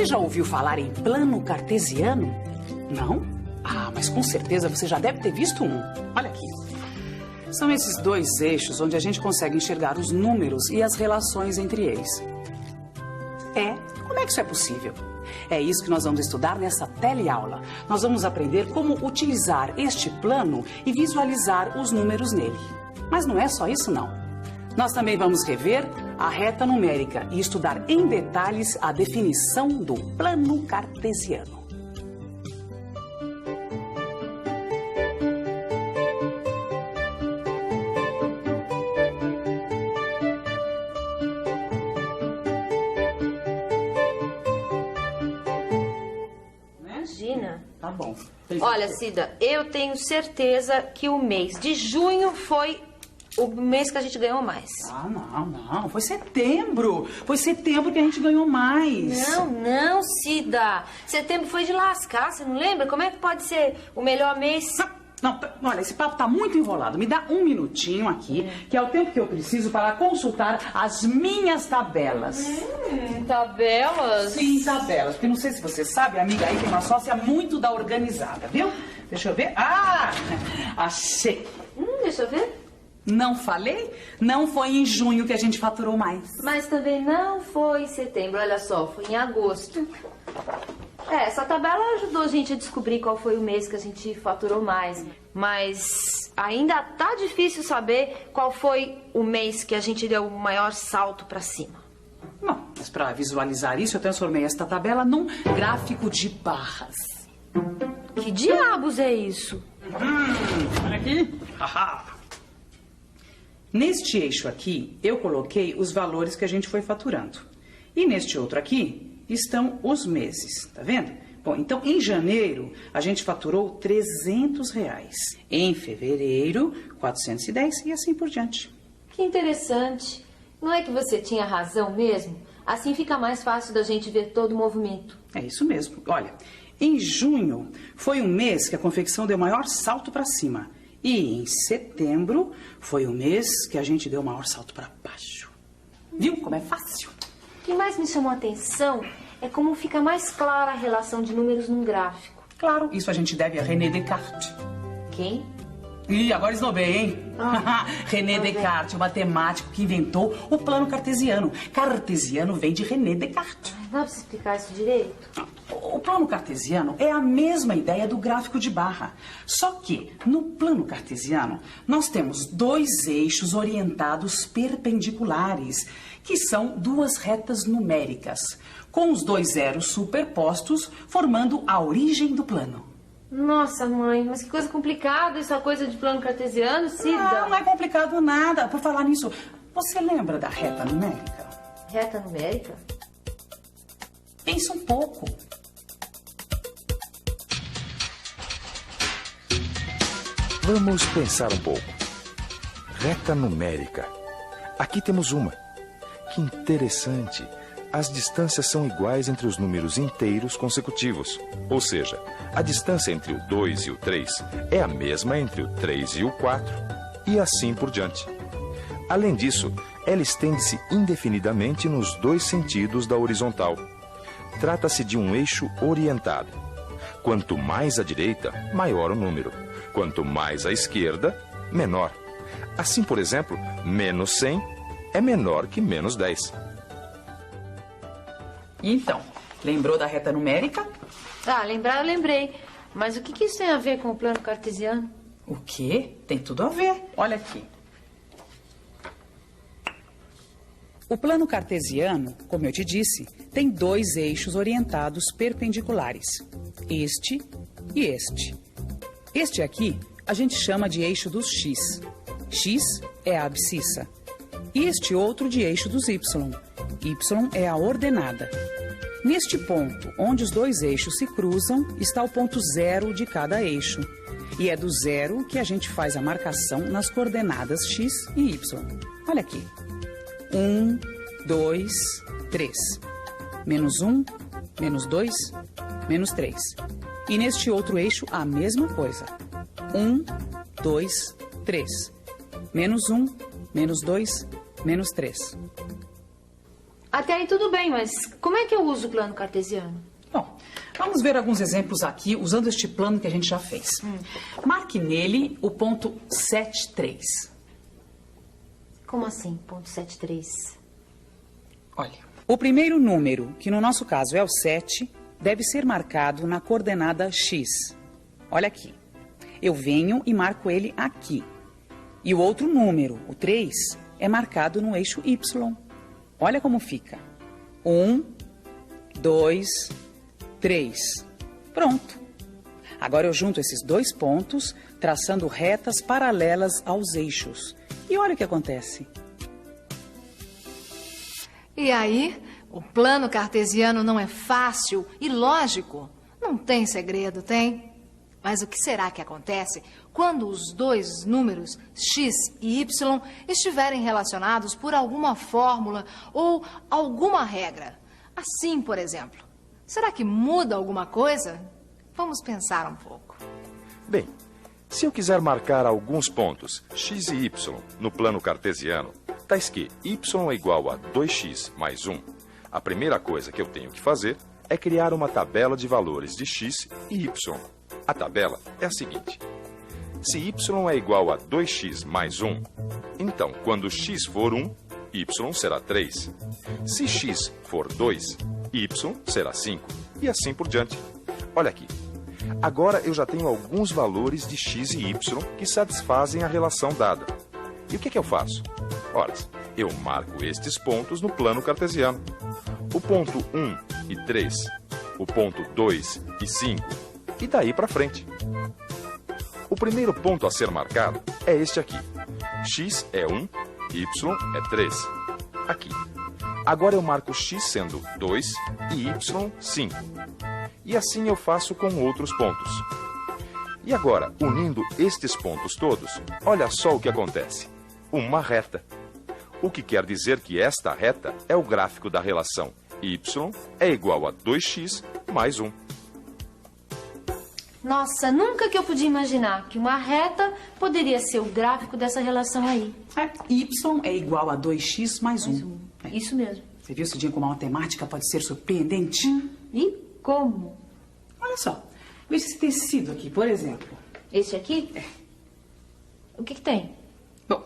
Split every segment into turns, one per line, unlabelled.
Você já ouviu falar em plano cartesiano? Não? Ah, mas com certeza você já deve ter visto um. Olha aqui. São esses dois eixos onde a gente consegue enxergar os números e as relações entre eles. Como é que isso é possível? É isso que nós vamos estudar nessa teleaula. Nós vamos aprender como utilizar este plano e visualizar os números nele. Mas não é só isso, não. Nós também vamos rever a reta numérica e estudar em detalhes a definição do plano cartesiano.
Imagina.
Tá bom.
Olha, Cida, eu tenho certeza que o mês de junho foi o mês que a gente ganhou mais.
Ah, não. Foi setembro. Foi setembro que a gente ganhou mais.
Não, Cida. Setembro foi de lascar, você não lembra? Como é que pode ser o melhor mês?
Não, olha, esse papo tá muito enrolado. Me dá um minutinho aqui, que é o tempo que eu preciso para consultar as minhas tabelas.
Tabelas?
Sim, tabelas. Porque não sei se você sabe, a amiga aí tem uma sócia muito da organizada, viu? Deixa eu ver. Ah, achei.
Deixa eu ver.
Não falei? Não foi em junho que a gente faturou mais.
Mas também não foi em setembro, olha só, foi em agosto. Essa tabela ajudou a gente a descobrir qual foi o mês que a gente faturou mais. Mas ainda tá difícil saber qual foi o mês que a gente deu o maior salto pra cima.
Bom, mas para visualizar isso, eu transformei esta tabela num gráfico de barras.
Que diabos é isso?
Olha aqui. Neste eixo aqui, eu coloquei os valores que a gente foi faturando. E neste outro aqui estão os meses, tá vendo? Bom, então em janeiro a gente faturou R$300. Em fevereiro, 410 e assim por diante.
Que interessante. Não é que você tinha razão mesmo? Assim fica mais fácil da gente ver todo o movimento.
É isso mesmo. Olha, em junho foi um mês que a confecção deu maior salto para cima. E em setembro foi o mês que a gente deu o maior salto para baixo. Viu como é fácil?
O que mais me chamou a atenção é como fica mais clara a relação de números num gráfico.
Claro, isso a gente deve a René Descartes.
Quem?
Ih, agora esnobei, hein? René Descartes, o matemático que inventou o plano cartesiano. Cartesiano vem de René Descartes.
Não dá pra você explicar isso direito?
O plano cartesiano é a mesma ideia do gráfico de barra. Só que, no plano cartesiano, nós temos dois eixos orientados perpendiculares, que são duas retas numéricas, com os dois zeros superpostos, formando a origem do plano.
Nossa, mãe, mas que coisa complicada essa coisa de plano cartesiano, Cida.
Não é complicado nada. Por falar nisso, você lembra da reta numérica?
Reta numérica?
Pensa um pouco.
Vamos pensar um pouco. Reta numérica. Aqui temos uma. Que interessante. As distâncias são iguais entre os números inteiros consecutivos. Ou seja, a distância entre o 2 e o 3 é a mesma entre o 3 e o 4. E assim por diante. Além disso, ela estende-se indefinidamente nos dois sentidos da horizontal. Trata-se de um eixo orientado. Quanto mais à direita, maior o número. Quanto mais à esquerda, menor. Assim, por exemplo, menos 100 é menor que menos 10.
Então, lembrou da reta numérica?
Lembrar eu lembrei. Mas o que isso tem a ver com o plano cartesiano?
O quê? Tem tudo a ver. Olha aqui. O plano cartesiano, como eu te disse, tem dois eixos orientados perpendiculares. Este e este. Este aqui a gente chama de eixo dos x. X é a abscissa. E este outro de eixo dos y. Y é a ordenada. Neste ponto, onde os dois eixos se cruzam, está o ponto zero de cada eixo. E é do zero que a gente faz a marcação nas coordenadas x e y. Olha aqui. 1, 2, 3. Menos 1, menos 2, menos 3. E neste outro eixo, a mesma coisa. 1, 2, 3. Menos 1, menos 2, menos 3.
Até aí tudo bem, mas como é que eu uso o plano cartesiano?
Bom, vamos ver alguns exemplos aqui usando este plano que a gente já fez. Marque nele o ponto 73.
Como assim, ponto 73?
Olha, o primeiro número, que no nosso caso é o 7, deve ser marcado na coordenada x. Olha aqui. Eu venho e marco ele aqui. E o outro número, o 3, é marcado no eixo y. Olha como fica. 1, 2, 3. Pronto. Agora eu junto esses dois pontos, traçando retas paralelas aos eixos. E olha o que acontece.
E aí, o plano cartesiano não é fácil e lógico. Não tem segredo, tem? Mas o que será que acontece quando os dois números, x e y, estiverem relacionados por alguma fórmula ou alguma regra? Assim, por exemplo. Será que muda alguma coisa? Vamos pensar um pouco.
Bem, se eu quiser marcar alguns pontos x e y no plano cartesiano, tais que y é igual a 2x mais 1, a primeira coisa que eu tenho que fazer é criar uma tabela de valores de x e y. A tabela é a seguinte. Se y é igual a 2x mais 1, então quando x for 1, y será 3. Se x for 2, y será 5. E assim por diante. Olha aqui. Agora eu já tenho alguns valores de x e y que satisfazem a relação dada. E o que eu faço? Ora, eu marco estes pontos no plano cartesiano. O ponto 1 e 3, o ponto 2 e 5, e daí para frente. O primeiro ponto a ser marcado é este aqui. X é 1, y é 3. Aqui. Agora eu marco x sendo 2 e y 5. E assim eu faço com outros pontos. E agora, unindo estes pontos todos, olha só o que acontece. Uma reta. O que quer dizer que esta reta é o gráfico da relação y é igual a 2x mais 1.
Nossa, nunca que eu podia imaginar que uma reta poderia ser o gráfico dessa relação aí.
Y é igual a 2x mais 1.
Isso mesmo.
Você viu, Cidinha, como a matemática pode ser surpreendente?
E como?
Olha só. Veja esse tecido aqui, por exemplo.
Esse aqui?
É.
O que tem?
Bom,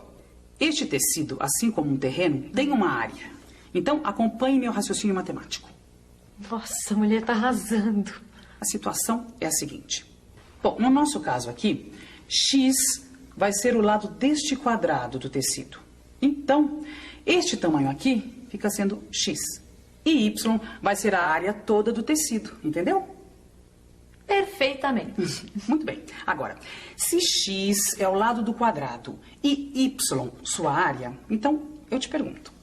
este tecido, assim como um terreno, tem uma área. Então, acompanhe meu raciocínio matemático.
Nossa, a mulher tá arrasando.
A situação é a seguinte. Bom, no nosso caso aqui, x vai ser o lado deste quadrado do tecido. Então, este tamanho aqui fica sendo x. E y vai ser a área toda do tecido, entendeu?
Perfeitamente.
Muito bem. Agora, se x é o lado do quadrado e y sua área, então eu te pergunto,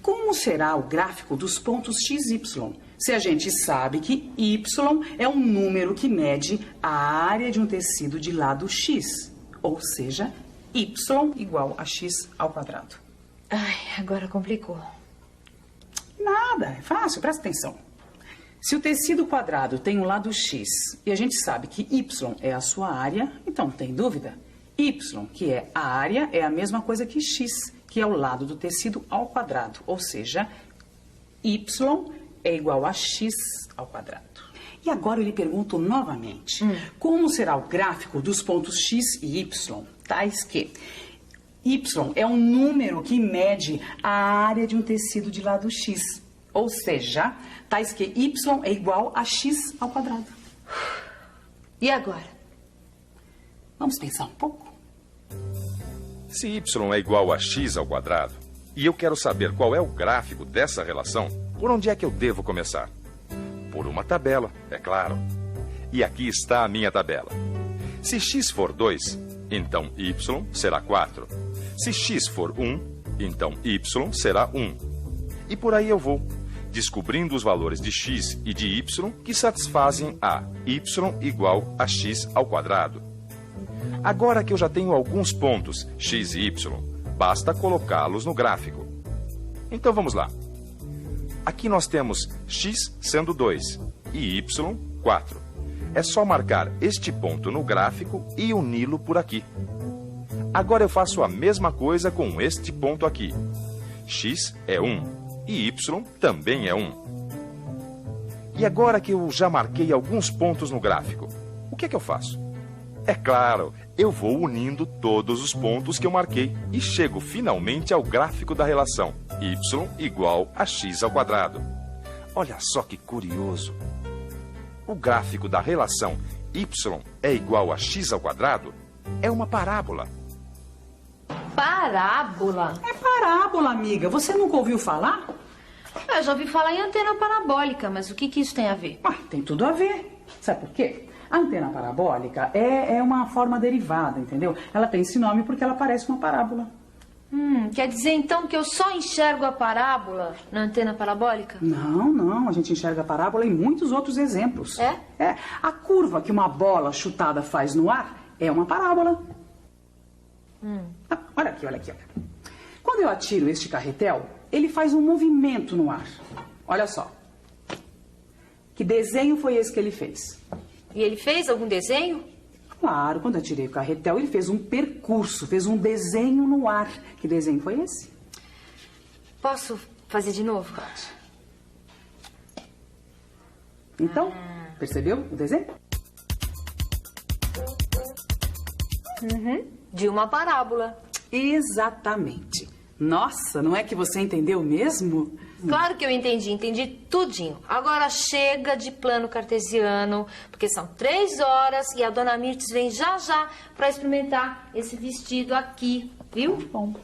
como será o gráfico dos pontos x e y? Se a gente sabe que y é um número que mede a área de um tecido de lado x, ou seja, y igual a x ao quadrado.
Ai, agora complicou.
Nada, é fácil, presta atenção. Se o tecido quadrado tem um lado x e a gente sabe que y é a sua área, então tem dúvida? Y, que é a área, é a mesma coisa que x, que é o lado do tecido ao quadrado, ou seja, y é igual a x ao quadrado. E agora eu lhe pergunto novamente, como será o gráfico dos pontos x e y, tais que y é um número que mede a área de um tecido de lado x, ou seja, tais que y é igual a x ao quadrado.
E agora?
Vamos pensar um pouco?
Se y é igual a x ao quadrado, e eu quero saber qual é o gráfico dessa relação, por onde é que eu devo começar? Por uma tabela, é claro. E aqui está a minha tabela. Se x for 2, então y será 4. Se x for 1, então y será 1. E por aí eu vou, descobrindo os valores de x e de y que satisfazem a y igual a x ao quadrado. Agora que eu já tenho alguns pontos, x e y, basta colocá-los no gráfico. Então vamos lá. Aqui nós temos x sendo 2 e y 4. É só marcar este ponto no gráfico e uni-lo por aqui. Agora eu faço a mesma coisa com este ponto aqui. X é 1, e y também é 1. E agora que eu já marquei alguns pontos no gráfico, o que é que eu faço? É claro, eu vou unindo todos os pontos que eu marquei e chego finalmente ao gráfico da relação y igual a x ao quadrado. Olha só que curioso. O gráfico da relação y é igual a x ao quadrado é uma parábola.
Parábola?
É parábola, amiga. Você nunca ouviu falar?
Eu já ouvi falar em antena parabólica, mas o que isso tem a ver?
Tem tudo a ver. Sabe por quê? A antena parabólica é uma forma derivada, entendeu? Ela tem esse nome porque ela parece uma parábola.
Quer dizer então que eu só enxergo a parábola na antena parabólica?
Não. A gente enxerga a parábola em muitos outros exemplos.
É?
A curva que uma bola chutada faz no ar é uma parábola. Olha aqui. Quando eu atiro este carretel, ele faz um movimento no ar. Olha só. Que desenho foi esse que ele fez?
E ele fez algum desenho?
Claro, quando eu atirei o carretel, ele fez um percurso, fez um desenho no ar. Que desenho foi esse?
Posso fazer de novo?
Então, percebeu o desenho?
De uma parábola.
Exatamente. Nossa, não é que você entendeu mesmo?
Claro que eu entendi tudinho. Agora chega de plano cartesiano, porque são 3 horas e a dona Mirtes vem já para experimentar esse vestido aqui, viu?
Bom.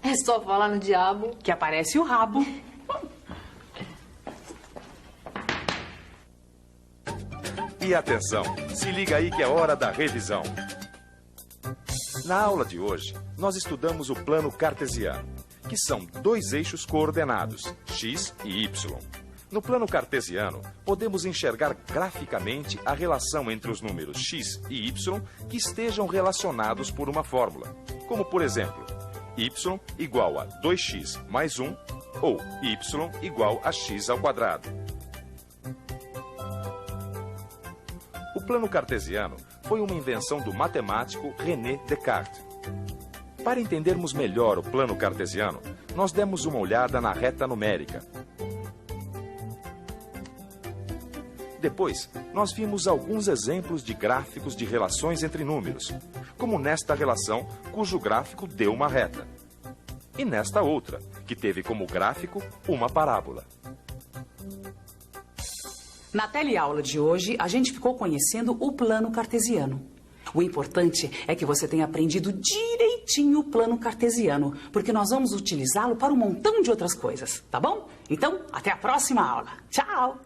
É só falar no diabo
Que aparece o rabo.
E atenção, se liga aí que é hora da revisão. Na aula de hoje, nós estudamos o plano cartesiano, que são 2 eixos coordenados, x e y. No plano cartesiano, podemos enxergar graficamente a relação entre os números x e y que estejam relacionados por uma fórmula, como por exemplo, y igual a 2x mais 1 ou y igual a x ao quadrado. O plano cartesiano foi uma invenção do matemático René Descartes. Para entendermos melhor o plano cartesiano, nós demos uma olhada na reta numérica. Depois, nós vimos alguns exemplos de gráficos de relações entre números, como nesta relação cujo gráfico deu uma reta, e nesta outra, que teve como gráfico uma parábola.
Na teleaula de hoje, a gente ficou conhecendo o plano cartesiano. O importante é que você tenha aprendido direitinho o plano cartesiano, porque nós vamos utilizá-lo para um montão de outras coisas, tá bom? Então, até a próxima aula. Tchau!